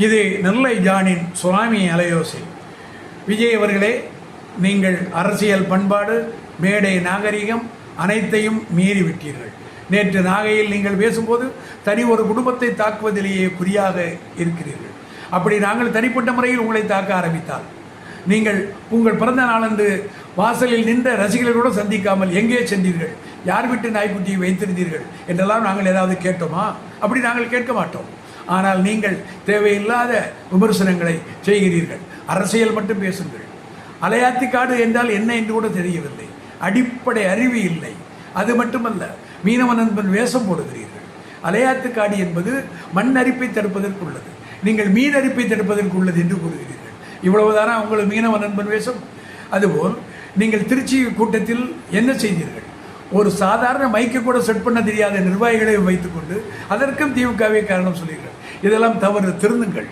இது நெல்லை ஜானின் சுனாமி அலையோசை. விஜய் அவர்களே, நீங்கள் அரசியல் பண்பாடு, மேடை நாகரிகம் அனைத்தையும் மீறிவிட்டீர்கள். நேற்று நாகையில் நீங்கள் பேசும்போது தனி ஒரு குடும்பத்தை தாக்குவதிலேயே குறியாக இருக்கிறீர்கள். அப்படி நாங்கள் தனிப்பட்ட முறையில் உங்களை தாக்க ஆரம்பித்தால் நீங்கள் உங்கள் பிறந்த நாளன்று வாசலில் நின்ற ரசிகர்களோடு சந்திக்காமல் எங்கே சென்றீர்கள், யார் வீட்டு நாய்க்குட்டியை வைத்திருந்தீர்கள் என்றெல்லாம் நாங்கள் ஏதாவது கேட்டோமா? அப்படி நாங்கள் கேட்க மாட்டோம். ஆனால் நீங்கள் தேவையில்லாத விமர்சனங்களை செய்கிறீர்கள். அரசியல் மட்டும் பேசுங்கள். அலையாத்திக்காடு என்றால் என்ன என்று கூட தெரியவில்லை. அடிப்படை அறிவு இல்லை. அது மட்டுமல்ல, மீனவ நண்பன் வேஷம் போடுகிறீர்கள். அலையாத்துக்காடு என்பது மண் அரிப்பை தடுப்பதற்கு உள்ளது. நீங்கள் மீன் அரிப்பை தடுப்பதற்கு உள்ளது என்று கூறுகிறீர்கள். இவ்வளவுதானா உங்கள் மீனவ நண்பன் வேஷம்? அதுபோல் நீங்கள் திருச்சி கூட்டத்தில் என்ன செய்தீர்கள்? ஒரு சாதாரண மைக்கை கூட செட் பண்ண தெரியாத நிர்வாகிகளை வைத்துக்கொண்டு அதற்கும் திமுகவே காரணம் சொல்லுங்கள். இதெல்லாம் தவறு. திருந்துங்கள்.